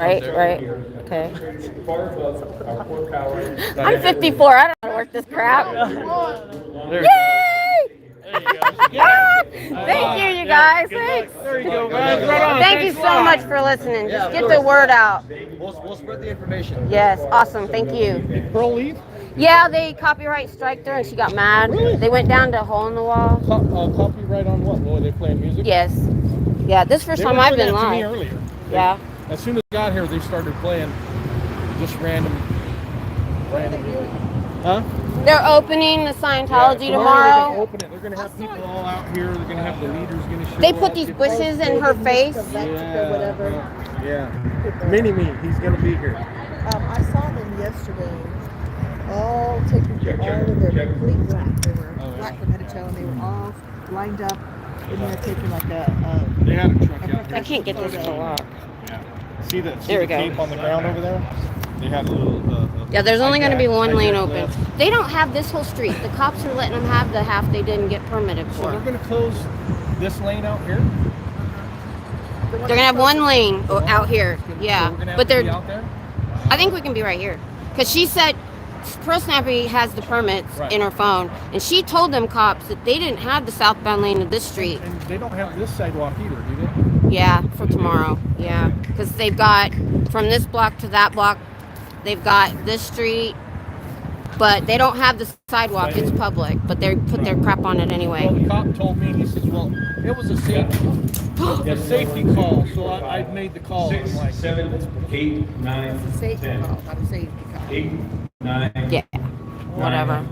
Right. Okay. I'm 54. I don't know how to work this crap. Yay! Thank you, you guys. Thanks. There you go, man. Thank you so much for listening. Just get the word out. We'll spread the information. Yes, awesome. Thank you. Did Pearl leave? Yeah, they copyright striked her and she got mad. Really? They went down to a hole in the wall. Copyright on what? Were they playing music? Yes. Yeah, this is the first time I've been live. Earlier. Yeah. As soon as I got here, they started playing just random. Huh? They're opening the Scientology tomorrow. They're going to open it. They're going to have people all out here. They're going to have the leaders going to show They put up. these bushes in her face. Yeah. Mini-Me, he's going to be here. I saw them yesterday, all taking all of their complete black. They were black from head to toe, and they were all lined up, and they're taking like They had a truck out there. I can't get this to lock. Yeah. See the There we go. tape on the ground over there? They had a little... Yeah, there's only going to be one lane open. They don't have this whole street. The cops are letting them have the half they didn't get permitted So for. they're going to close this lane out here? They're going to have one lane out here. Yeah. So But they're... out there? I think we can be right here. Because she said Pearl Snappy has the permits in her phone. And she told them cops that they didn't have the southbound lane of this street. And they don't have this sidewalk either, do they? Yeah, for tomorrow. Yeah. Because they've got from this block to that block, they've got this street. But they don't have the sidewalk. It's public. But they put their crap on it anyway. Well, the cop told me, he says, well, it was a safety call. So I made the call. 6, 7, 8, 9, safety 10. call, not a safety call. 8, 9, Yeah. Whatever.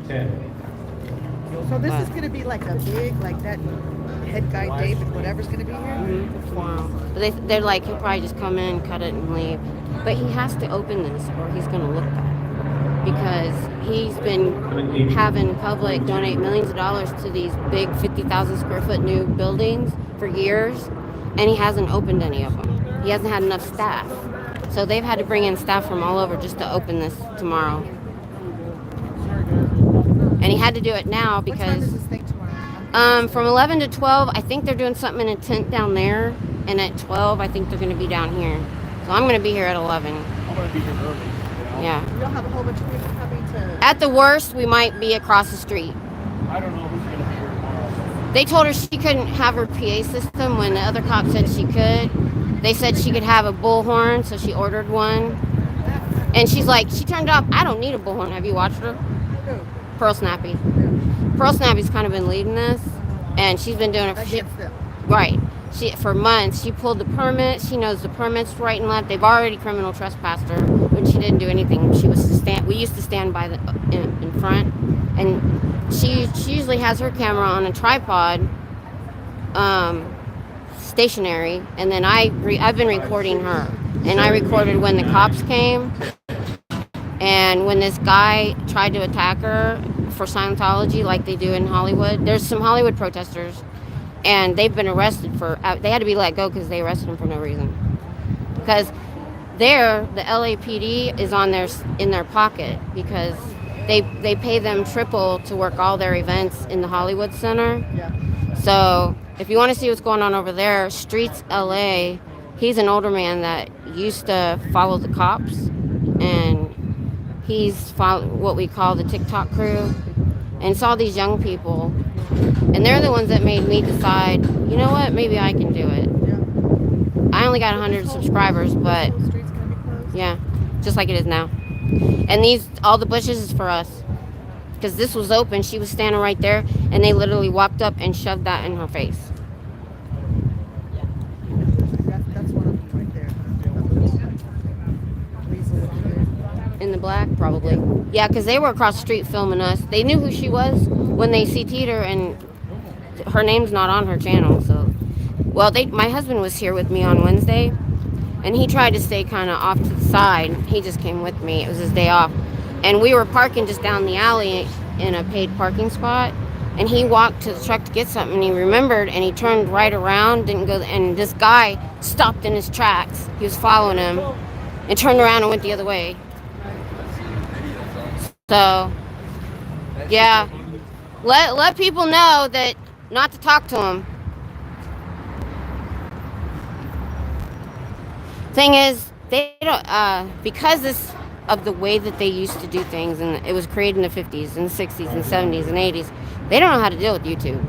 10. So this is going to be like a big, like that head guy David, whatever's going to be here. Wow. But they're like, he'll probably just come in, cut it, and leave. But he has to open this or he's going to look bad. Because he's been having public donate millions of dollars to these big 50,000 square foot new buildings for years. And he hasn't opened any of them. He hasn't had enough staff. So they've had to bring in staff from all over just to open this tomorrow. And he had to do it now because... What time does this thing tomorrow? From 11 to 12, I think they're doing something in a tent down there. And at 12, I think they're going to be down here. So I'm going to be here at 11. I'm going to be here early. Yeah. You'll have a whole bunch of people coming to... At the worst, we might be across the street. I don't know who's going to be here tomorrow. They told her she couldn't have her PA system when the other cop said she could. They said she could have a bullhorn, so she ordered one. And she's like, she turned up, I don't need a bullhorn. Have you watched her? Who? Pearl Snappy. Pearl Snappy's kind of been leading this, and she's been doing it for Against them. right. For months. She pulled the permit. She knows the permits right and left. They've already criminal trespassed her when she didn't do anything. She was to stand. We used to stand by the in front, and she usually has her camera on a tripod, stationary. And then I've been recording her, and I recorded when the cops came, and when this guy tried to attack her for Scientology, like they do in Hollywood. There's some Hollywood protesters. And they've been arrested for, they had to be let go because they arrested them for no reason. Because there, the LAPD is in their pocket because they pay them triple to work all their events in the Hollywood Center. Yeah. So if you want to see what's going on over there, Streets LA, he's an older man that used to follow the cops. And he's what we call the TikTok crew. And saw these young people. And they're the ones that made me decide, you know what, maybe I can do it. Yeah. I only got 100 subscribers, but The street's going to be closed? yeah, just like it is now. And all the bushes is for us. Because this was open, she was standing right there, and they literally walked up and shoved that in her face. That's one of them right there. Weasel over there. In the black, probably. Yeah, because they were across the street filming us. They knew who she was when they CT'd her, and her name's not on her channel. So, well, my husband was here with me on Wednesday, and he tried to stay kind of off to the side. He just came with me. It was his day off. And we were parking just down the alley in a paid parking spot, and he walked to the truck to get something, and he remembered, and he turned right around, didn't go, and this guy stopped in his tracks. He was following him, and turned around and went the other way. So, yeah, let people know that not to talk to them. Thing is, they don't because this of the way that they used to do things, and it was created in the 50s and 60s and 70s and 80s. They don't know how to deal with YouTube.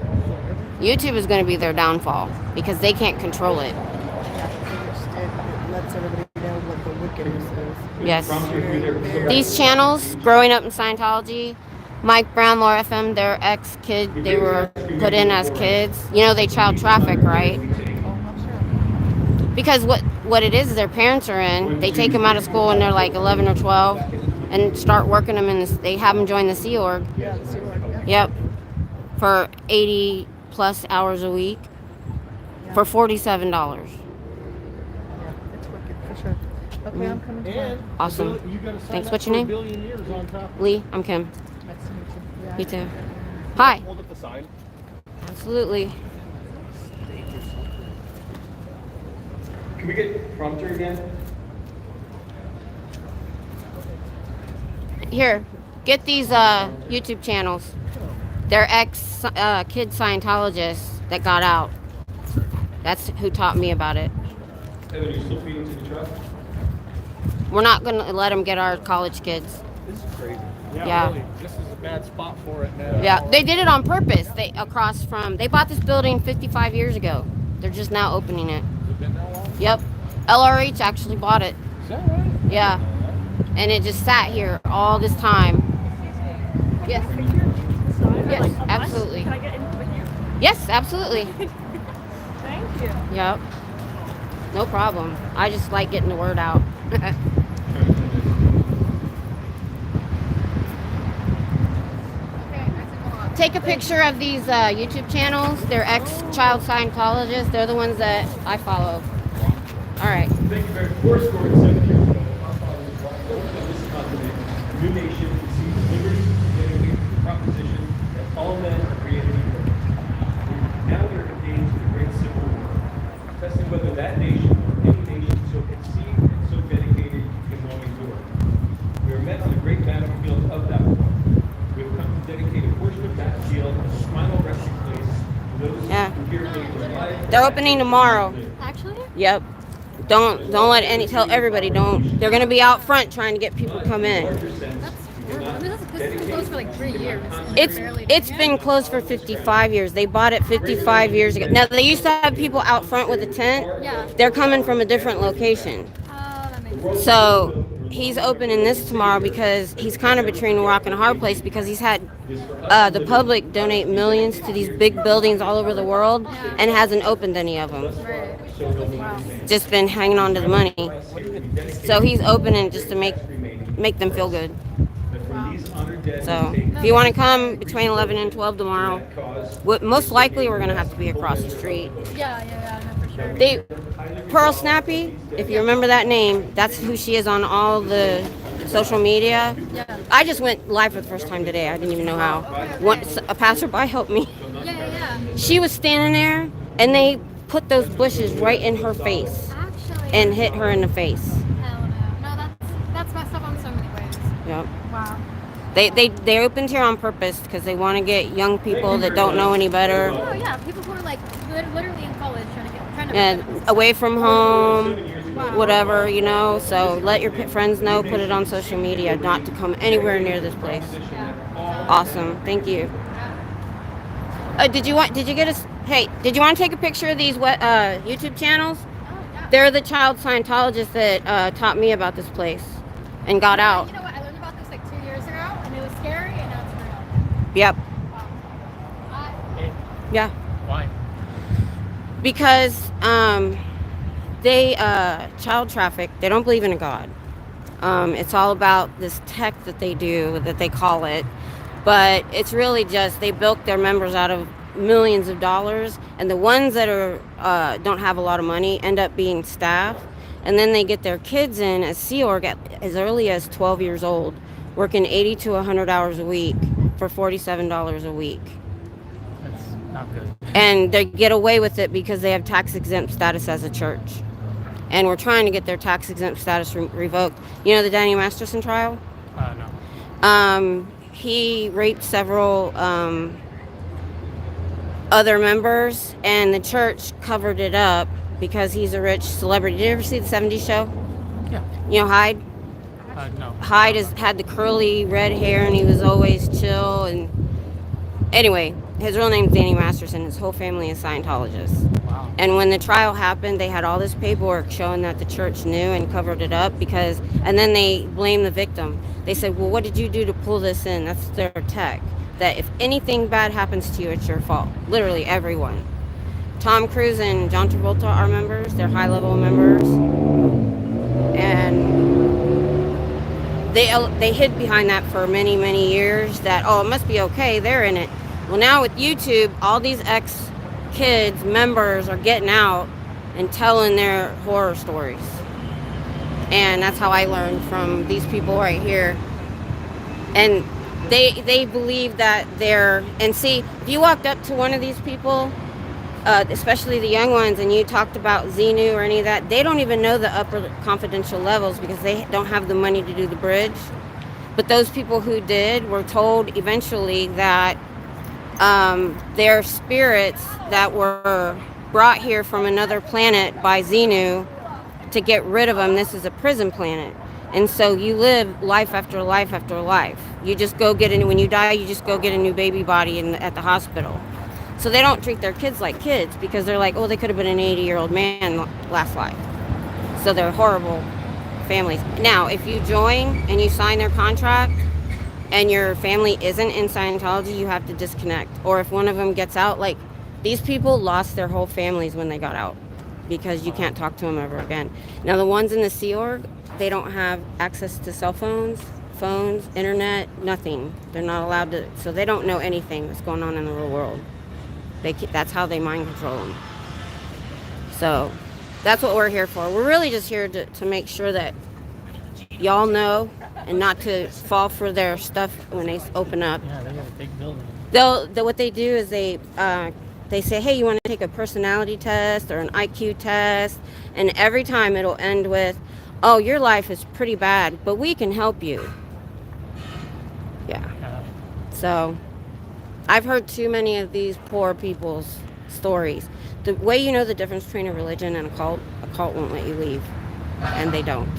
YouTube is going to be their downfall because they can't control it. It lets everybody know what the wickedness is. Yes. These channels, growing up in Scientology, Mike Brown, Laura FM, their ex-kid, they were put in as kids. You know, they child traffic, right? Because what it is their parents are in. They take them out of school when they're like 11 or 12 and start working them in this. They have them join the Sea Org. Yeah, the Sea Org, yeah. Yep. For 80 plus hours a week for $47. Yeah, it's wicked for sure. Okay, I'm coming tomorrow. And Awesome. you gotta sign Thanks. up What's your for name? 1 billion years on top. Lee, I'm Kim. Nice to meet you. Yeah. You too. Hi. Hold up the sign. Absolutely. Can we get prompter again? Here, get these YouTube channels. They're ex-kid Scientologists that got out. That's who taught me about it. Heather, you still feeding to the truck? We're not going to let them get our college kids. This is crazy. Yeah. Really. This is a bad spot for it now. Yeah, they did it on purpose. They bought this building 55 years ago. They're just now opening it. Has it been that long? Yep. LRH actually bought it. Is that right? Yeah. And it just sat here all this time. Yes. Yes, absolutely. Can I get in with you? Yes, absolutely. Thank you. Yep. No problem. I just like getting the word out. Take a picture of these YouTube channels. They're ex-child Scientologists. They're the ones that I follow. All right. Thank you very much. Four score and 7 years ago, our fathers brought forth on this continent a new nation conceived of liberty, dedicated to the proposition that all men are created equal. Now we are engaged in a great civil war, testing whether that nation or any nation so conceived and so dedicated can long endure. We are met on the great battlefield of that war. We have come to dedicate a portion of that field as a final resting place to those who here gave their lives. They're opening tomorrow. Actually? Yep. Don't let tell everybody don't. They're gonna be out front trying to get people to come in. That's horrible. I mean, this has been closed for like 3 years. and It's they're barely it's doing been it. closed for 55 years. They bought it 55 years ago. Now they used to have people out front with a tent. Yeah. They're coming from a different location. That makes sense. So he's opening this tomorrow because he's kind of between a rock and a hard place because he's had the public donate millions to these big buildings all over the world and hasn't opened any of them. Right. Wow. Just been hanging on to the money. So he's opening just to make them feel good. So if you want to come between 11 and 12 tomorrow, most likely we're going to have to be across the street. Yeah, no, for sure. They Pearl Snappy, if you remember that name, that's who she is on all the social media. Yeah. I just went live for the first time today. I didn't even know how. A passerby helped me. Yeah. She was standing there, and they put those bushes right in her face Actually. and hit her in the face. Hell no. No, that's messed up on so many ways. Yep. Wow. They opened here on purpose because they want to get young people that don't know any better Oh yeah, people who are like literally in college trying to and away from home, Wow. whatever, you know. So let your friends know. Put it on social media not to come anywhere near this place. Yeah. Awesome. Thank you. Did you want to take a picture of these YouTube channels? Oh yeah. They're the child Scientologists that taught me about this place and got out. You know what? I learned about this like 2 years ago, and it was scary, and now it's real. Yep. Wow. Yeah. Why? Because they child traffic. They don't believe in a God. It's all about this tech that they do, that they call it. But it's really just they bilk their members out of millions of dollars, and the ones that are don't have a lot of money end up being staff, and then they get their kids in as Sea Org as early as 12 years old, working 80 to 100 hours a week for $47 a week. That's not good. And they get away with it because they have tax exempt status as a church, and we're trying to get their tax exempt status revoked. You know the Danny Masterson trial? No. He raped several other members, and the church covered it up because he's a rich celebrity. Did you ever see the 70s show? Yeah. You know Hyde? No. Hyde had the curly red hair and he was always chill. And anyway, his real name's Danny Masterson. His whole family is Scientologists. Wow. And when the trial happened, they had all this paperwork showing that the church knew and covered it up and then they blamed the victim. They said, well, what did you do to pull this in? That's their tech. That if anything bad happens to you, it's your fault. Literally everyone. Tom Cruise and John Travolta are members. They're high-level members. And they hid behind that for many, many years that, oh, it must be okay. They're in it. Well, now with YouTube, all these ex-kids, members are getting out and telling their horror stories. And that's how I learned from these people right here. And they believe that and see, if you walked up to one of these people, especially the young ones, and you talked about Xenu or any of that, they don't even know the upper confidential levels because they don't have the money to do the bridge. But those people who did were told eventually that their spirits that were brought here from another planet by Xenu to get rid of them. This is a prison planet. And so you live life after life after life. You just go when you die, you just go get a new baby body at the hospital. So they don't treat their kids like kids because they're like, oh, they could have been an 80-year-old man last life. So they're horrible families. Now, if you join and you sign their contract and your family isn't in Scientology, you have to disconnect. Or if one of them gets out, like these people lost their whole families when they got out because you can't talk to them ever again. Now, the ones in the Sea Org, they don't have access to cell phones, internet, nothing. They're not allowed to, so they don't know anything that's going on in the real world. That's how they mind control them. So that's what we're here for. We're really just here to make sure that y'all know and not to fall for their stuff when they open up. Yeah, they got a big building. What they do is they say, hey, you want to take a personality test or an IQ test? And every time it'll end with, oh, your life is pretty bad, but we can help you. Yeah. So I've heard too many of these poor people's stories. The way you know the difference between a religion and a cult won't let you leave. And they don't.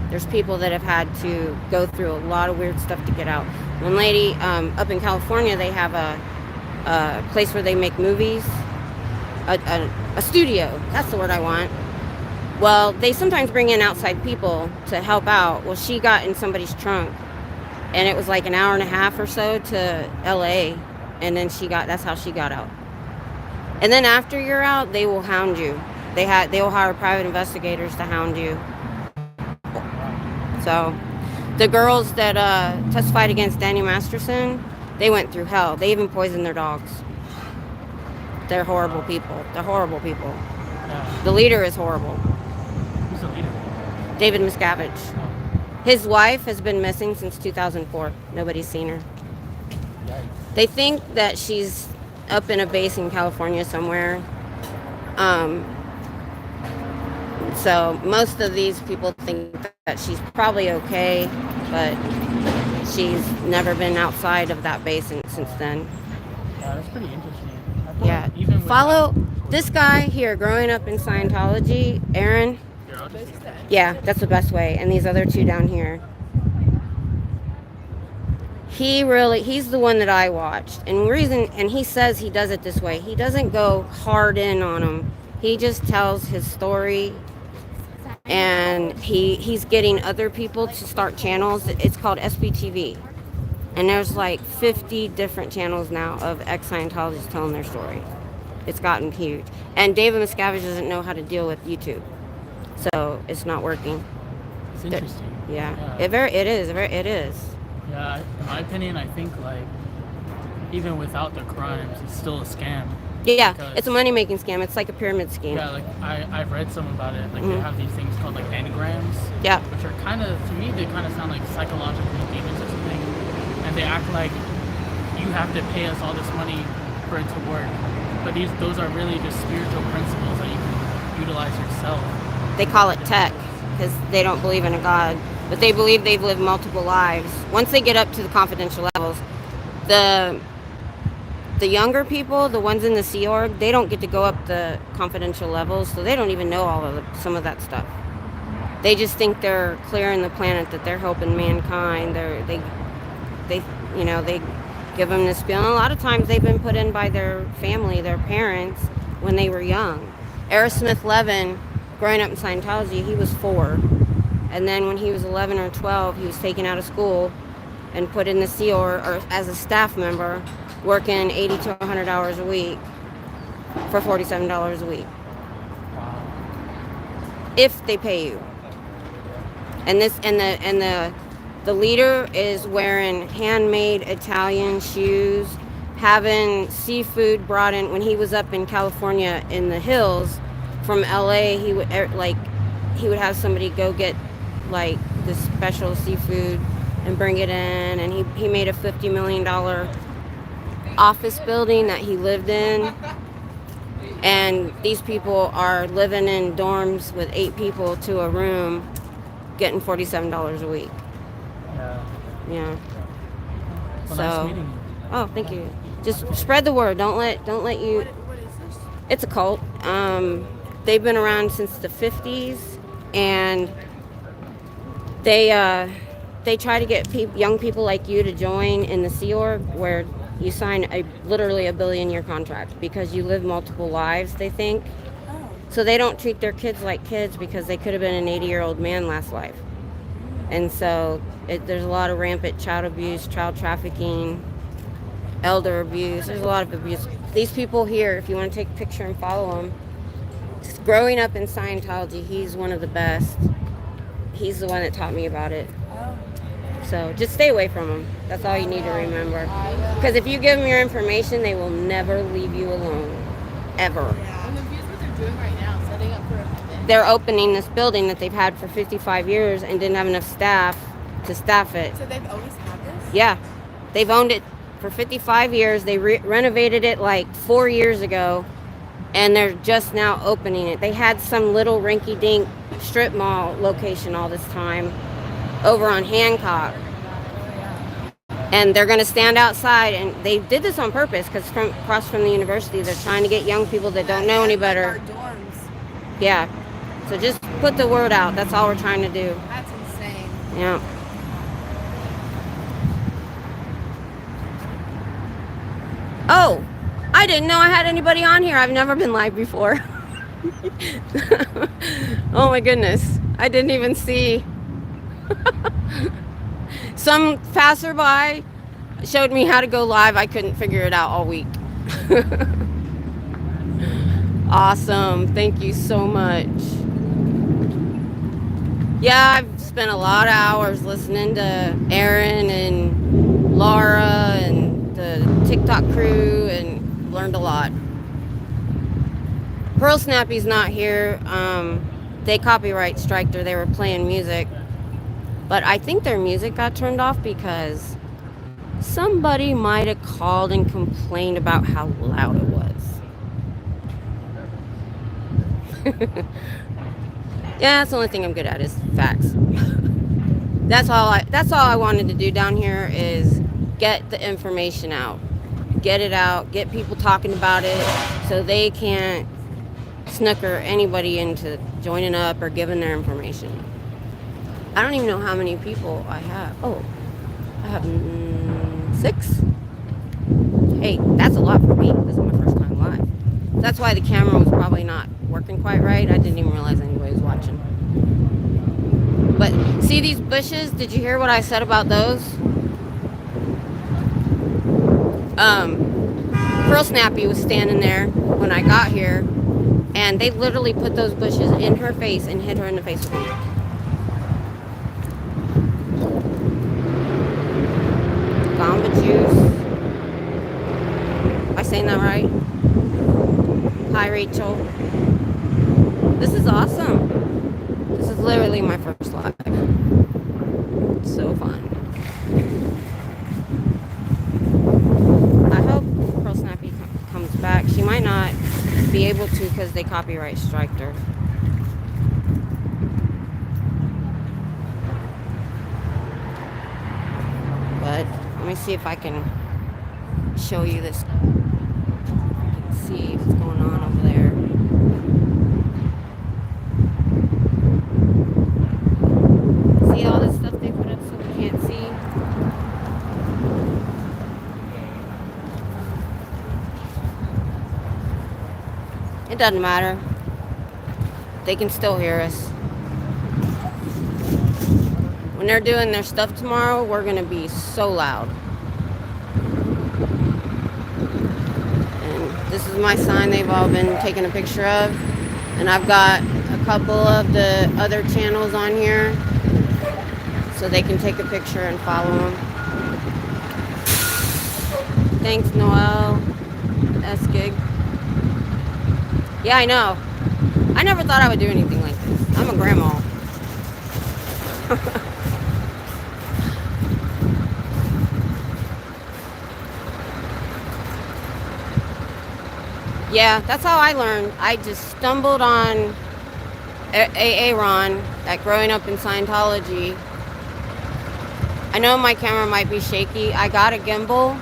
There's people that have had to go through a lot of weird stuff to get out. One lady up in California, they have a place where they make movies. A studio. That's the word I want. Well, they sometimes bring in outside people to help out. Well, she got in somebody's trunk. And it was like an hour and a half or so to LA. And then that's how she got out. And then after you're out, they will hound you. They will hire private investigators to hound you. So the girls that testified against Danny Masterson, they went through hell. They even poisoned their dogs. They're horrible people. The leader is horrible. Who's the leader? David Miscavige. His wife has been missing since 2004. Nobody's seen her. They think that she's up in a base in California somewhere. So most of these people think that she's probably okay, but she's never been outside of that base since then. Yeah, that's pretty interesting. Yeah. Follow this guy here, growing up in Scientology, Aaron. Yeah, that's the best way. And these other two down here. He's the one that I watched. And he says he does it this way. He doesn't go hard in on them. He just tells his story. And he's getting other people to start channels. It's called SBTV. And there's like 50 different channels now of ex-Scientologists telling their story. It's gotten huge. And David Miscavige doesn't know how to deal with YouTube. So it's not working. It's interesting. Yeah. It is. Yeah, in my opinion, I think like even without the crimes, it's still a scam. Yeah, it's a money-making scam. It's like a pyramid scheme. Yeah, like I've read some about it. Like they have these things called like engrams. Yeah. Which are kind of, to me, they kind of sound like psychological demons or something. And they act like you have to pay us all this money for it to work. But those are really just spiritual principles that you can utilize yourself. They call it tech because they don't believe in a God, but they believe they've lived multiple lives. Once they get up to the confidential levels, the younger people, the ones in the Sea Org, they don't get to go up the confidential levels, so they don't even know some of that stuff. They just think they're clearing the planet, that they're helping mankind. They they give them this spiel. And a lot of times they've been put in by their family, their parents, when they were young. Aerosmith Levin, growing up in Scientology, he was 4. And then when he was 11 or 12, he was taken out of school and put in the SEAL or as a staff member, working 80 to 100 hours a week for $47 a week. If they pay you. And the leader is wearing handmade Italian shoes, having seafood brought in. When he was up in California in the hills from LA, he would have somebody go get like this special seafood and bring it in, and he made a $50 million office building that he lived in. And these people are living in dorms with 8 people to a room, getting $47 a week. Yeah. Well, So, nice meeting you. oh, thank you. Just spread the word. Don't let you. What is this? It's a cult. They've been around since the 50s, and they try to get young people like you to join in the Sea Org, where you sign literally a billion-year contract because you live multiple lives, they think. Oh. So they don't treat their kids like kids because they could have been an 80-year-old man last life. And so there's a lot of rampant child abuse, child trafficking, elder abuse. There's a lot of abuse. These people here, if you want to take a picture and follow them, just growing up in Scientology, he's one of the best. He's the one that taught me about it. So just stay away from them. That's all you need to remember. Because if you give them your information, they will never leave you alone. Ever. I'm confused what they're doing right now, setting up for a event. They're opening this building that they've had for 55 years and didn't have enough staff to staff it. So they've always had this? Yeah. They've owned it for 55 years. They renovated it like 4 years ago, and they're just now opening it. They had some little rinky-dink strip mall location all this time over on Hancock. And they're going to stand outside, and they did this on purpose because from across from the university, they're trying to get young people that don't know any better. Our dorms. Yeah. So just put the word out. That's all we're trying to do. That's insane. Yeah. Oh, I didn't know I had anybody on here. I've never been live before. Oh my goodness. I didn't even see. Some passerby showed me how to go live. I couldn't figure it out all week. Awesome. Thank you so much. Yeah, I've spent a lot of hours listening to Aaron and Laura and the TikTok crew and learned a lot. Pearl Snappy's not here. They copyright striked her. They were playing music. But I think their music got turned off because somebody might have called and complained about how loud it was. Yeah, that's the only thing I'm good at is facts. That's all I wanted to do down here is get the information out. Get it out, get people talking about it so they can't snooker anybody into joining up or giving their information. I don't even know how many people I have. Oh, I have 6. Hey, that's a lot for me. This is my first time live. That's why the camera was probably not working quite right. I didn't even realize anybody was watching. But see these bushes? Did you hear what I said about those? Pearl Snappy was standing there when I got here, and they literally put those bushes in her face and hit her in the face with them. Gamba juice. Am I saying that right? Hi, Rachel. This is awesome. This is literally my first live. It's so fun. I hope Pearl Snappy comes back. She might not be able to because they copyright striked her. But let me see if I can show you this. You can see what's going on over there. It doesn't matter. They can still hear us. When they're doing their stuff tomorrow, we're going to be so loud. And this is my sign they've all been taking a picture of. And I've got a couple of the other channels on here so they can take a picture and follow them. Thanks, Noel. S-Gig. Yeah, I know. I never thought I would do anything like this. I'm a grandma. Yeah, that's how I learned. I just stumbled on Aaron, that growing up in Scientology. I know my camera might be shaky. I got a gimbal,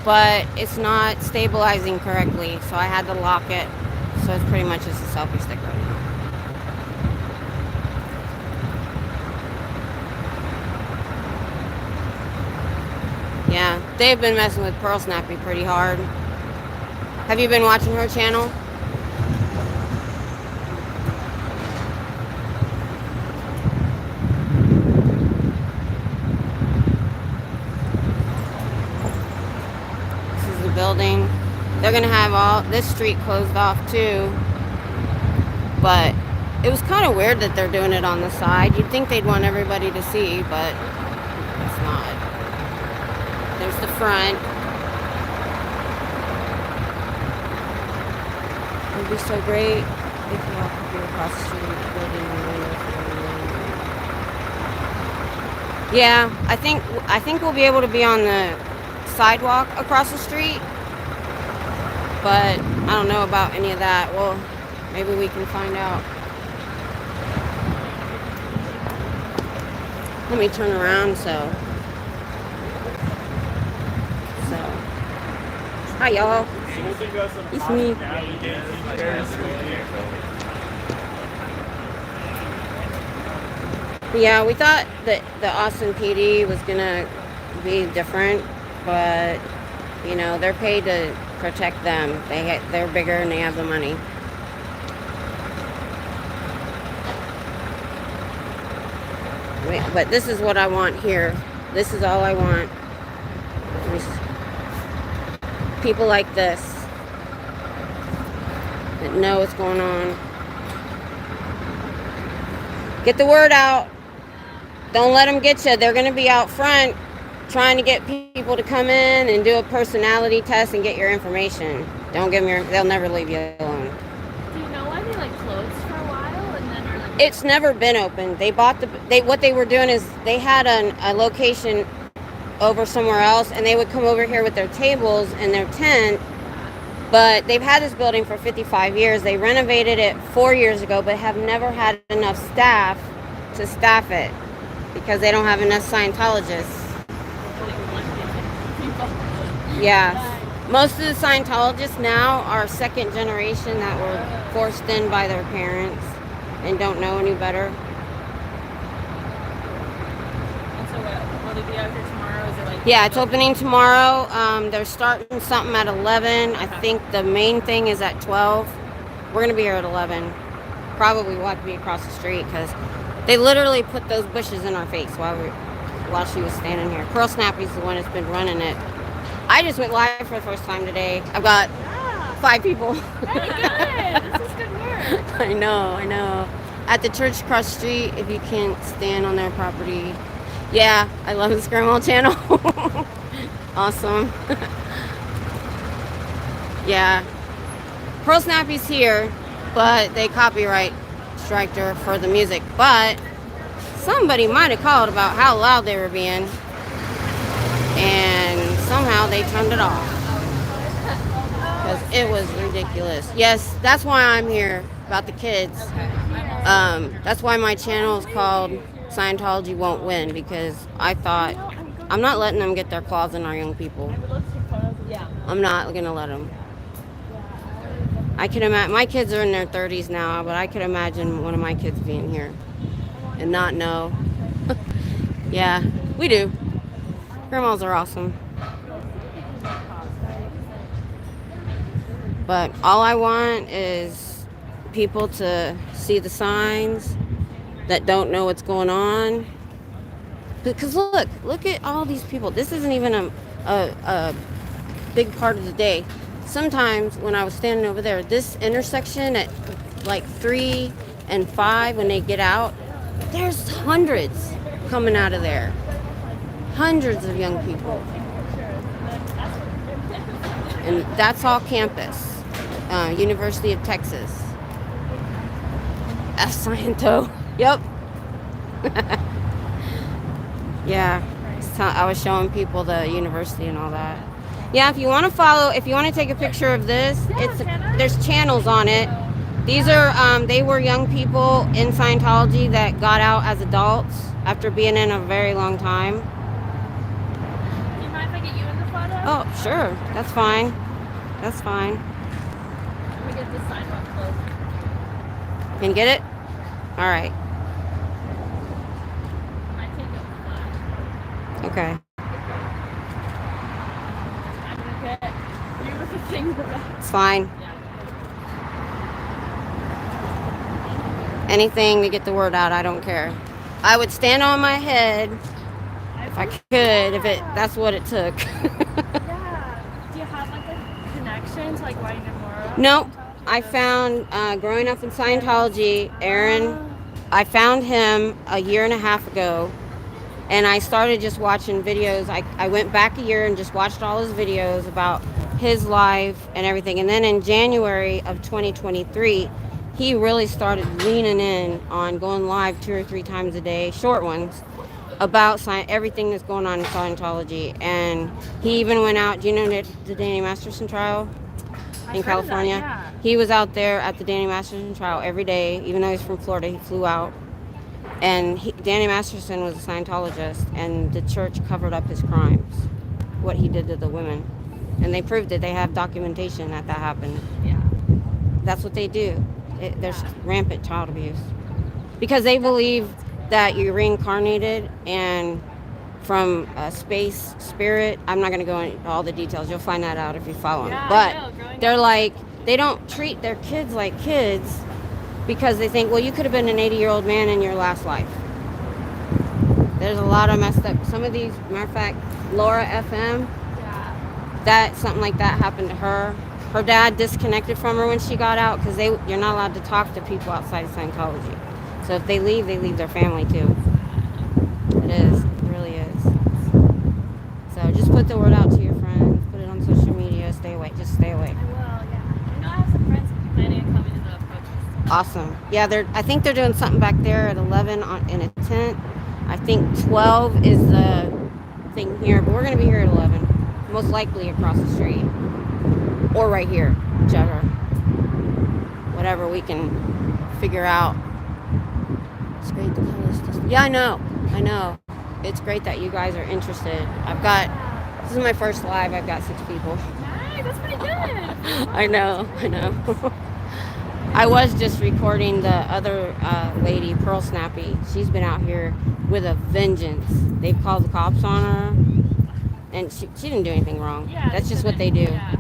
but it's not stabilizing correctly, so I had to lock it. So it's pretty much just a selfie stick right now. Yeah, they've been messing with Pearl Snappy pretty hard. Have you been watching her channel? This is the building. They're gonna have all this street closed off too. But it was kind of weird that they're doing it on the side. You'd think they'd want everybody to see, but it's not. There's the front. It would be so great if you all could be across the street building the windows. Yeah, I think we'll be able to be on the sidewalk across the street, but I don't know about any of that. Well, maybe we can find out. Let me turn around so. Hi y'all. It's me. Yeah, we thought that the Austin PD was gonna be different, but you know they're paid to protect them. They're bigger and they have the money. But this is what I want here. This is all I want. People like this that know what's going on. Get the word out. Don't let them get you. They're going to be out front trying to get people to come in and do a personality test and get your information. Don't give them they'll never leave you alone. Do you know why they like closed for a while and then are like? It's never been open. They bought what they were doing is they had a location over somewhere else, and they would come over here with their tables and their tent. But they've had this building for 55 years. They renovated it 4 years ago, but have never had enough staff to staff it because they don't have enough Scientologists. Yeah. Most of the Scientologists now are second generation that were forced in by their parents and don't know any better. And so what? Will they be out here tomorrow? Is it like? Yeah, it's opening tomorrow. They're starting something at 11. I think the main thing is at 12. We're going to be here at 11. Probably will have to be across the street because they literally put those bushes in our face while she was standing here. Pearl Snappy's the one that's been running it. I just went live for the first time today. I've got 5 people. Very good. This is good work. I know. At the church across the street, if you can't stand on their property. Yeah, I love this grandma channel. Awesome. Yeah. Pearl Snappy's here, but they copyright striked her for the music. But somebody might have called about how loud they were being. And somehow they turned it off. Because it was ridiculous. Yes, that's why I'm here, about the kids. That's why my channel is called Scientology Won't Win, because I thought, I'm not letting them get their claws in our young people. I'm not going to let them. I can imagine, my kids are in their 30s now, but I could imagine one of my kids being here and not know. Yeah, we do. Grandmas are awesome. But all I want is people to see the signs that don't know what's going on. Because look at all these people. This isn't even a big part of the day. Sometimes when I was standing over there, this intersection at like 3 and 5, when they get out, there's hundreds coming out of there. Hundreds of young people. And that's all campus. University of Texas. That's Sciento. Yep. Yeah. I was showing people the university and all that. Yeah, if you want to follow, if you want to take a picture of this, there's channels on it. These are, they were young people in Scientology that got out as adults after being in a very long time. Do you mind if I get you in the photo? Oh, sure. That's fine. That's fine. Let me get this sidewalk closed. Can you get it? All right. I take it flat. Okay. I'm gonna get you with the thing in the back. It's fine. Yeah. Anything to get the word out, I don't care. I would stand on my head if I could, if that's what it took. Yeah. Do you have like a connection to like why you know more? Nope. I found, growing up in Scientology, Aaron, I found him a year and a half ago, and I started just watching videos. I went back a year and just watched all his videos about his life and everything. And then in January of 2023, he really started leaning in on going live 2 or 3 times a day, short ones, about everything that's going on in Scientology. And he even went out, do you know the Danny Masterson trial in California? Yeah. He was out there at the Danny Masterson trial every day, even though he's from Florida, he flew out. And Danny Masterson was a Scientologist, and the church covered up his crimes, what he did to the women. And they proved it. They have documentation that happened. Yeah. That's what they do. There's rampant child abuse. Because they believe that you're reincarnated and from a space spirit. I'm not going to go into all the details. You'll find that out if you follow them. Yeah, But I know, growing they're up. like, they don't treat their kids like kids because they think, well, you could have been an 80-year-old man in your last life. There's a lot of messed up. Some of these, matter of fact, Laura FM, Yeah. that something like that happened to her. Her dad disconnected from her when she got out because you're not allowed to talk to people outside of Scientology. So if they leave their family too. It is. It really is. So just put the word out to your friends. Put it on social media. Stay away. Just stay away. I will, yeah. I know I have some friends planning on coming to the protest. Awesome. Yeah, I think they're doing something back there at 11 in a tent. I think 12 is the thing here, but we're going to be here at 11. Most likely across the street. Or right here, whichever. Whatever we can figure out. It's great to tell us this. Yeah, I know. It's great that you guys are interested. This is my first live. I've got 6 people. Nice, that's pretty good. I know. I was just recording the other lady, Pearl Snappy. She's been out here with a vengeance. They've called the cops on her. And she didn't do anything wrong. Yeah, That's just what they do. Yeah.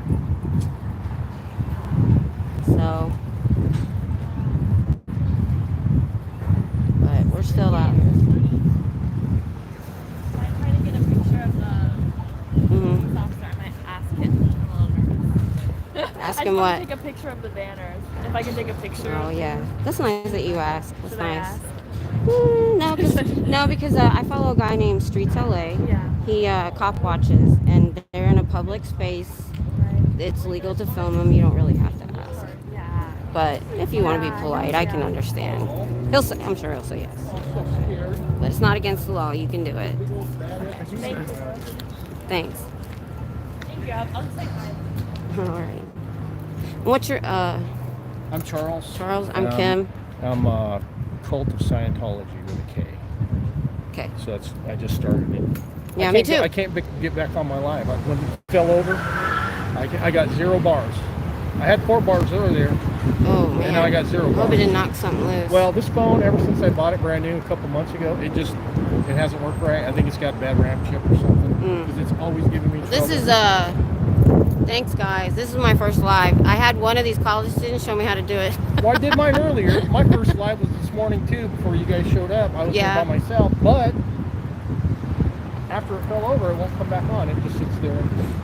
So, but we're still out here. I'm trying to get a picture of the Mhm. police officer. I might ask him. I'm a little nervous. Ask I him just what? want to take a picture of the banners. If I can take a picture. Oh yeah, that's nice that you asked. That's Should I nice. ask? No, because I follow a guy named Streets LA. Yeah. He cop watches, and they're in a public space. Right. It's legal to film them. You don't really have to ask. Yeah. But if you want to be polite, I can understand. I'm sure he'll say yes. But it's not against the law. You can do it. Thank you. Thanks. Thank you. I'll just say hi. All right. What's your I'm Charles. Charles? I'm Kim. I'm Cult of Scientology with a K. Okay. So I just started it. Yeah, I me can't too. I can't get back on my live. When it fell over, I got 0 bars. I had 4 bars earlier, Oh man. and now I got 0 Hope bars. it didn't knock something loose. Well, this phone, ever since I bought it brand new a couple months ago, it hasn't worked right. I think it's got a bad RAM chip or something. Because it's always giving me trouble. this is Thanks, guys. This is my first live. I had one of these college students show me how to do it. Well, I did mine earlier. My first live was this morning too, before you guys showed up. I was Yeah. there by myself, but after it fell over, it won't come back on. It just sits there.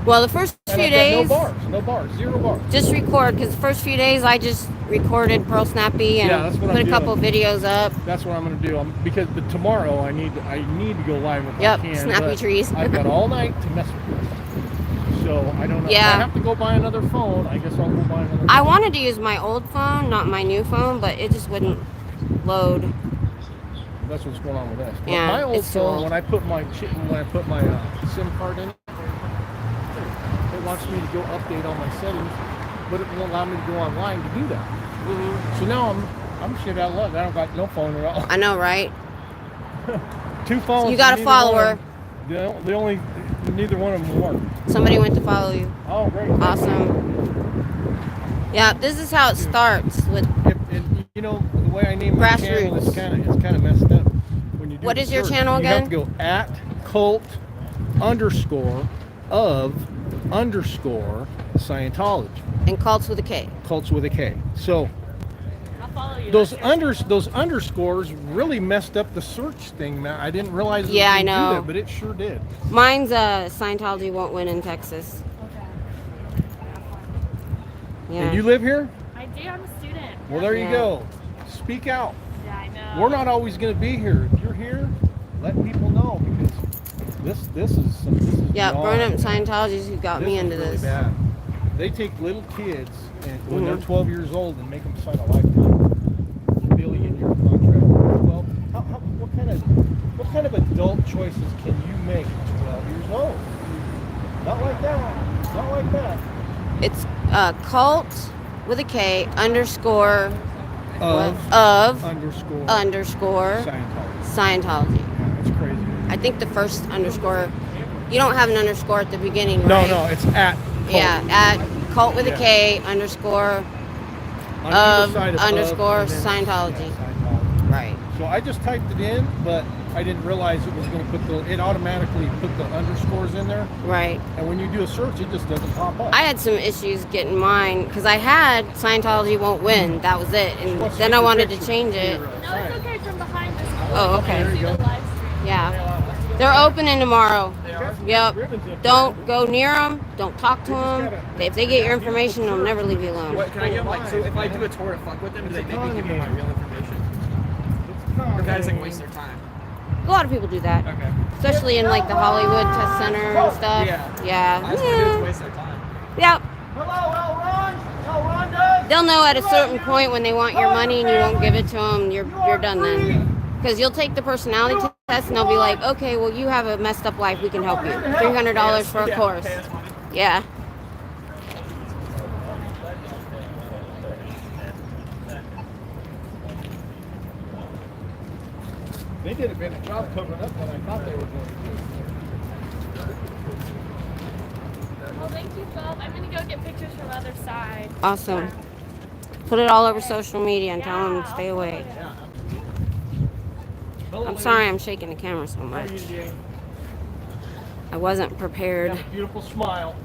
Well, the first And few I've got days, no bars, 0 bars. just record, because the first few days I just recorded Pearl Snappy and Yeah, that's what put I'm a couple doing. videos up. That's what I'm going to do. Because tomorrow I need to go live if Yep, I can. snappy but trees. I've got all night to mess with this. So I don't know. Yeah. If I have to go buy another phone, I guess I'll go buy another phone. I wanted to use my old phone, not my new phone, but it just wouldn't load. That's what's going on with this. But Yeah, my old it's too phone, old. when I put my SIM card in it, it wants me to go update all my settings, but it won't allow me to go online to do that. Mm-hmm. So now I'm shit out of luck. I don't got no phone at all. I know, right? 2 phones. You got a neither follower. Neither one of them work. Somebody went to follow you. Oh, great. Awesome. Yeah, this is how it starts with. You know, the way I name my channel is Grassroots. kind of messed up. When you do What the is your search, channel you have again? to go at cult_of_Scientology. And cults with a K. Cults with a K. So I'll follow you. those underscores really messed up the search thing, man. I didn't realize it was Yeah, I gonna do know. that, but it sure did. Mine's Scientology Won't Win in Texas. Okay. Yeah. And you live here? I do. I'm a student. Well, there you Yeah. go. Speak out. Yeah, I know. We're not always going to be here. If you're here, let people know, because this is Yeah, beyond. Burn Up Scientology's who got me is into really this. bad. They take little kids and when they're Mhm. 12 years old and make them sign a lifetime billion-year contract. Well, what kind of adult choices can you make at 12 years old? Not like that. Not like that. It's cult with a K underscore Of underscore Scientology. Scientology. Yeah, that's crazy. I think the first underscore. You don't have an underscore at the beginning, No, right? no, it's at. Yeah, at cult with a Yeah. K underscore On either of side underscore and then- Scientology. yeah, Scientology. Right. So I just typed it in, but I didn't realize it was going to it automatically put the underscores in there. Right. And when you do a search, it just doesn't pop up. I had some issues getting mine because I had Scientology Won't Win. That was it, and Once you then get I the wanted to picture, change it. you're, No, it's okay from behind this. Oh, okay. There you See go. the live stream. Yeah. They're opening tomorrow. They are. Yep. Ribbons up Don't go near them. Don't talk to them. If they get your information, they'll never leave you alone. What, can I get like, so if I do a tour to fuck with them, do they maybe give me my real information? Or can I just like waste their time? A lot of people do that, Okay. especially in like the Hollywood Test Center and stuff. Yeah. I Yeah. just want to do it to waste their time. Yep. They'll know at a certain point when they want your money and you won't give it to them, you're done then. Because you'll take the personality test and they'll be like, okay, well, you have a messed up life. We can help you. $300 for a course. Okay, that's fine. Yeah. They did a better job covering up than I thought they were going to do. Well, thank you, Bob. I'm gonna go get pictures from the other side. Awesome. Put it all over social media and tell them to stay away. I'm sorry I'm shaking the camera so much. I wasn't prepared. You have a beautiful smile.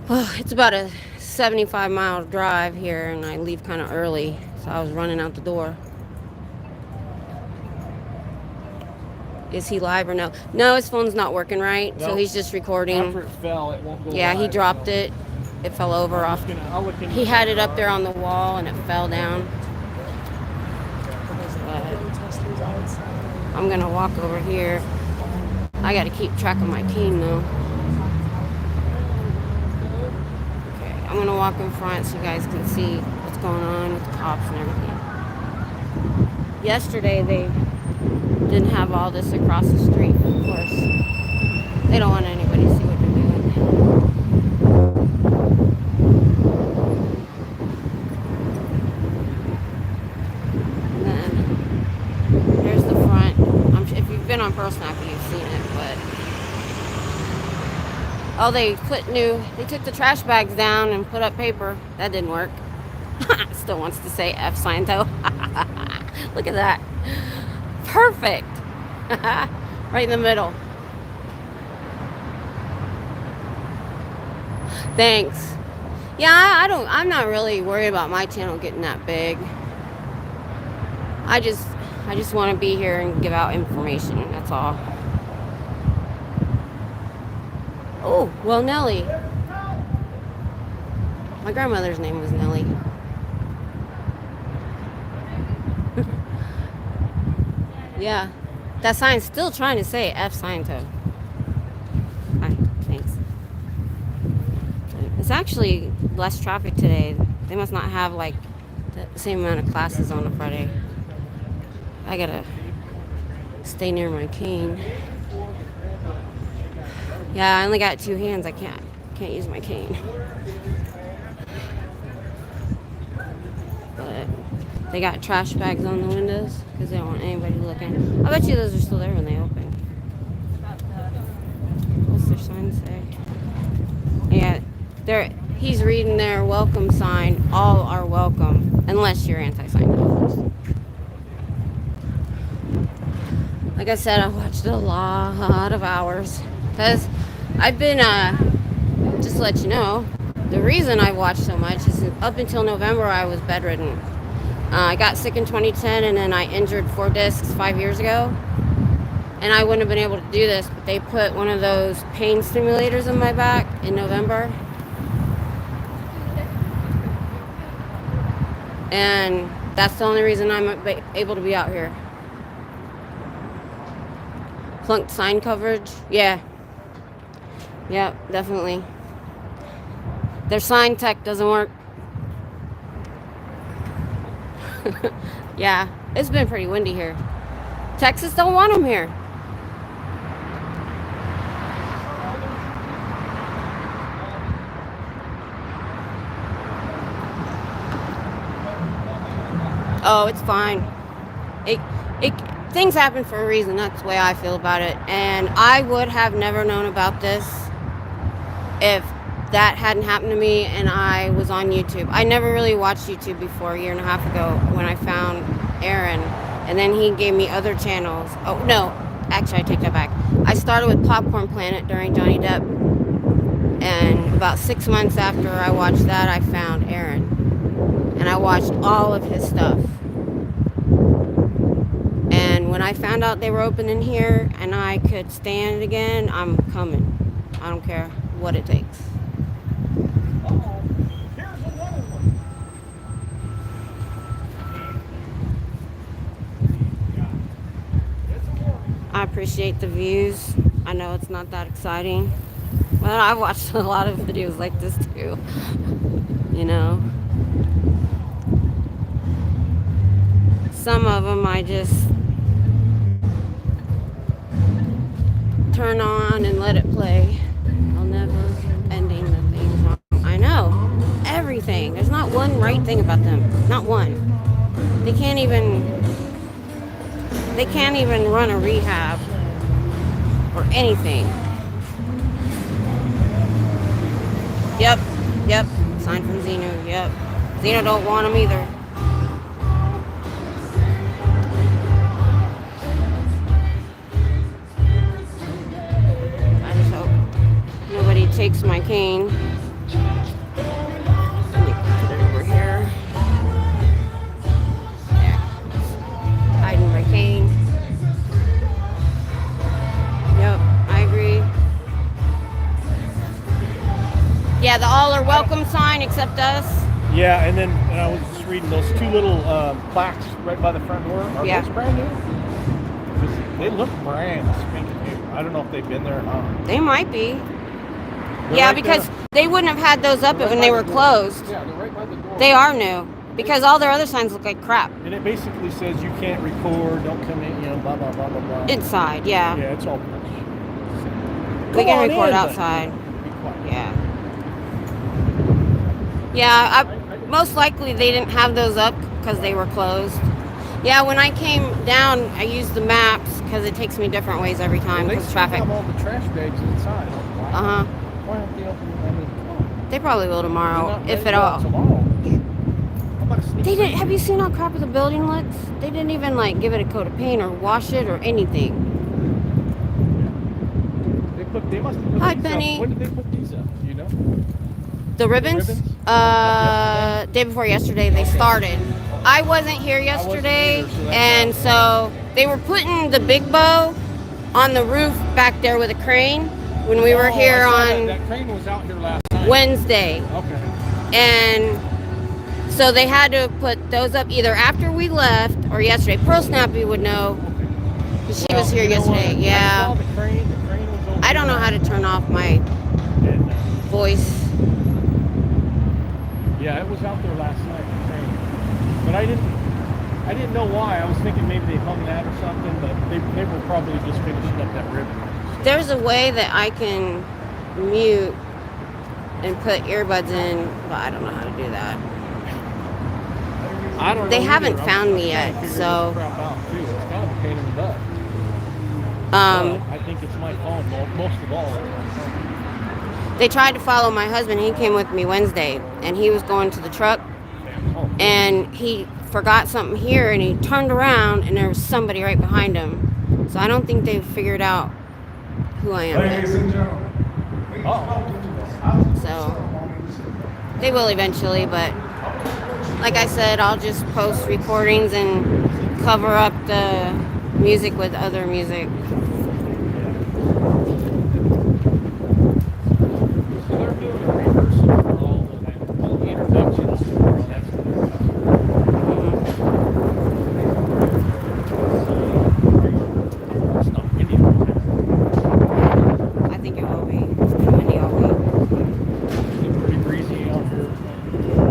It's about a 75-mile drive here, and I leave kind of early, so I was running out the door. Is he live or no? No, his phone's not working right, so No. he's just recording. After it fell, it won't go Yeah, he live, dropped so it. It fell over I'm off. just I'll look into He had it up there on the wall, and it fell down. I'm gonna walk over here. I gotta keep track of my team though. Okay, I'm gonna walk in front so you guys can see what's going on with the cops and everything. Yesterday they didn't have all this across the street, of course. They don't want anybody to see what they're doing. And then here's the front. If you've been on Pearl Snappy, you've seen it, but oh, they took the trash bags down and put up paper. That didn't work. Still wants to say F Sciento. Look at that. Perfect. Right in the middle. Thanks. Yeah, I'm not really worried about my channel getting that big. I just want to be here and give out information. That's all. Oh, well, Nellie. My grandmother's name was Nellie. Yeah. That sign's still trying to say F Sciento. Hi, thanks. It's actually less traffic today. They must not have like the same amount of classes on a Friday. I gotta stay near my cane. Yeah, I only got 2 hands. I can't use my cane. But they got trash bags on the windows because they don't want anybody looking. I bet you those are still there when they open. What's their sign say? Yeah, he's reading their welcome sign. All are welcome, unless you're anti-Scientology. Like I said, I watched a lot of hours because I've been, just to let you know, the reason I watched so much is up until November I was bedridden. I got sick in 2010 and then I injured 4 discs 5 years ago. And I wouldn't have been able to do this, but they put one of those pain stimulators in my back in November. And that's the only reason I'm able to be out here. Flunked sign coverage? Yeah. Yeah, definitely. Their sign tech doesn't work. Yeah, it's been pretty windy here. Texas don't want them here. Oh, it's fine. Things happen for a reason. That's the way I feel about it. And I would have never known about this if that hadn't happened to me and I was on YouTube. I never really watched YouTube before a year and a half ago when I found Aaron. And then he gave me other channels. Oh, no. Actually, I take that back. I started with Popcorn Planet during Johnny Depp. And about 6 months after I watched that, I found Aaron. And I watched all of his stuff. And when I found out they were opening here and I could stand again, I'm coming. I don't care what it takes. Here's another one. I appreciate the views. I know it's not that exciting. Well, I've watched a lot of videos like this too. You know. Some of them I just turn on and let it play. I'll never ending the things wrong. I know. Everything. There's not one right thing about them. Not one. They can't even run a rehab or anything. Yep. Sign from Zeno. Yep. Zeno don't want them either. Nobody takes my cane. Let me put it over here. There. Hiding my cane. Yep, I agree. Yeah, the all are welcome sign except us. Yeah, and then I was just reading those 2 little plaques right by the front door. Are those brand new? 'Cause they look brand spanking new. I don't know if they've been there or not. They might be. They're Yeah, right because there. they wouldn't have had those up when they were closed. Yeah, they're right by the door. They are new. Because all their other signs look like crap. And it basically says you can't record, don't come in, blah, blah, blah, blah, blah. Inside, yeah. Yeah, it's all We Come can on record in, but outside. be quiet. Yeah. Yeah, most likely they didn't have those up because they were closed. Yeah, when I came down, I used the maps because it takes me different ways every time They because still traffic. have all the trash bags inside. Uh-huh. Why aren't they open? I mean, come on. They probably will They're tomorrow, not if ready at to go all. Tomorrow. How about a sneak They didn't. peek? Have you seen how crappy the building looks? They didn't even like give it a coat of paint or wash it or anything. They must have put Hi, these Penny. up. When did they put these up? You know? The ribbons? Day before yesterday they started. I wasn't here yesterday, either, so that's and so they were putting the big bow on the roof back there with a crane when we were here on that crane was out here last night. Wednesday. Okay. And so they had to put those up either after we left or yesterday. Pearl Snappy would know. 'Cause she was here You know yesterday. what? I Yeah. saw the crane. The crane was over I don't know how to turn off my And, voice. yeah, it was out there last night. The crane. But I didn't know why. I was thinking maybe they hung that or something, but they were probably just finishing up that ribbon. There's a way that I can mute and put earbuds in, but I don't know how to do that. I don't know. They haven't either. found I'm me trying to yet, figure so- this crap out, too. It's kind of a pain in the butt. But I think it's my phone most of all. They tried to follow my husband. He came with me Wednesday, and he was going to the truck, and he forgot something here, and he turned around, and there was somebody right behind him. So I don't think they've figured out who I am yet. Ladies and gentlemen, So they will eventually, but like I said, I'll just post recordings and cover up the music with other music. So they're doing a rehearsal for all the introductions tomorrow. That's it's not windy right now. I think it will be windy all week. It's pretty breezy out here.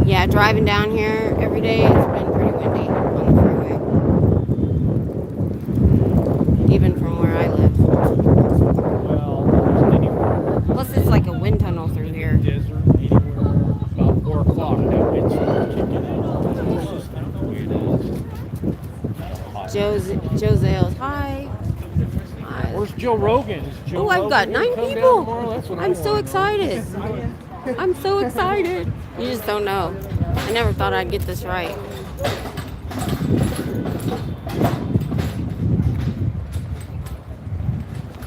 Yeah, driving down here every day, it's been pretty windy on the freeway. Even from where I live. Well, just anywhere. Plus, it's like a wind tunnel through here. Desert, anywhere. About 4 o'clock, that wind starts kicking in. It's just the way it is. Joe Zales, hi. Hi. Where's Joe Rogan? Is Joe Oh, I've got Rogan 9 gonna come down people. tomorrow? That's what I I'm so wanna know. excited. I'm so excited. You just don't know. I never thought I'd get this right.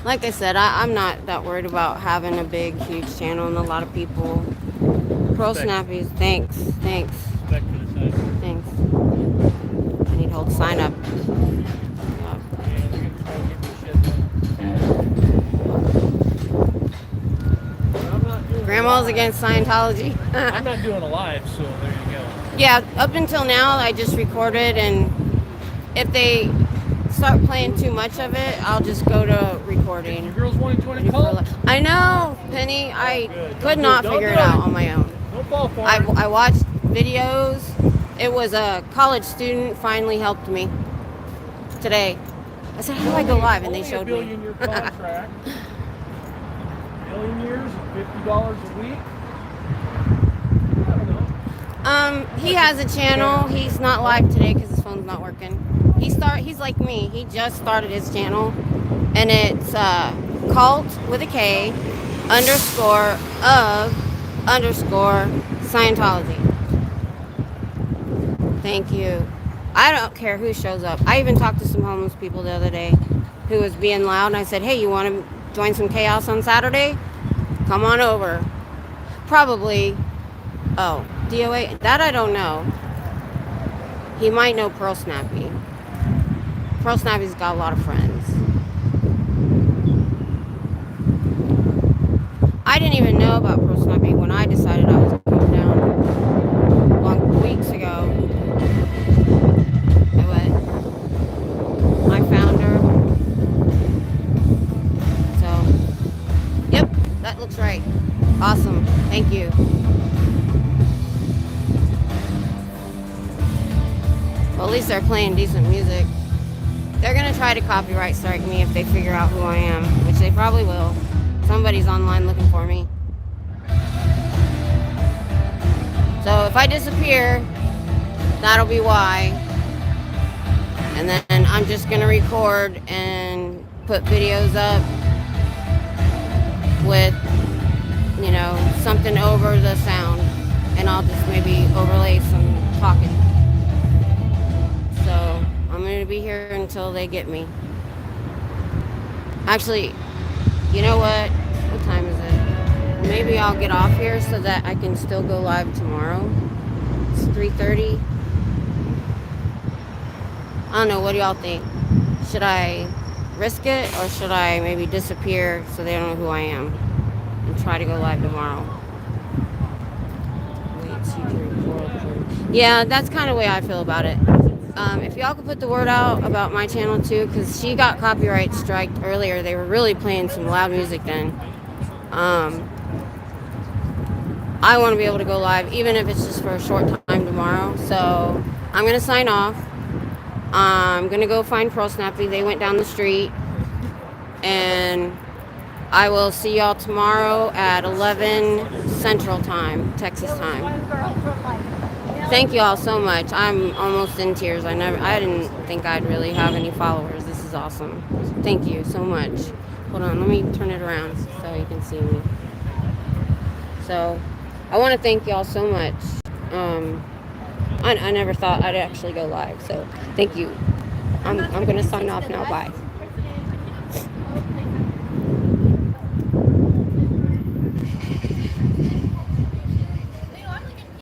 Like I said, I'm not that worried about having a big, huge channel and a lot of people. Pro Snappies, thanks. Respect for the size. Thanks. I need to hold sign up. Grandma's against Scientology. I'm not doing a live, so there you go. Yeah, up until now, I just recorded, and if they start playing too much of it, I'll just go to recording. You girls want to join a cult? I know, Penny. I Good. could Don't not do it. figure it Don't do out it. on my own. Don't fall for it. I watched videos. It was a college student finally helped me today. I said, how do I go live? And they Only showed a me. $1 billion contract. $1 years and $50 a week. I don't know. He has a channel. He's not live today because his phone's not working. He's like me. He just started his channel, and it's cult with a K _of__ Scientology. Thank you. I don't care who shows up. I even talked to some homeless people the other day who was being loud, and I said, hey, you want to join some chaos on Saturday? Come on over. Probably. Oh, DOA? That I don't know. He might know Pearl Snappy. Pearl Snappy's got a lot of friends. I didn't even know about Pearl Snappy when I decided I was coming down weeks ago. I found her. So, yep, that looks right. Awesome. Thank you. Well, at least they're playing decent music. They're going to try to copyright strike me if they figure out who I am, which they probably will. Somebody's online looking for me. So if I disappear, that'll be why. And then I'm just going to record and put videos up with, you know, something over the sound. And I'll just maybe overlay some talking. So I'm going to be here until they get me. Actually, you know what? What time is it? maybe I'll get off here so that I can still go live tomorrow. It's 3:30. I don't know, what do y'all think? Should I risk it, or should I maybe disappear so they don't know who I am and try to go live tomorrow? Wait, secret portal. Yeah, that's kind of the way I feel about it. If y'all could put the word out about my channel too, because she got copyright striked earlier. They were really playing some loud music then. I want to be able to go live, even if it's just for a short time tomorrow. So I'm going to sign off. I'm going to go find Pearl Snappy. They went down the street. And I will see y'all tomorrow at 11 Central Time, Texas time. Thank you all so much. I'm almost in tears. I didn't think I'd really have any followers. This is awesome. Thank you so much. Hold on, let me turn it around so you can see me. So, I want to thank y'all so much. I never thought I'd actually go live. So, thank you. I'm going to sign off now. Bye.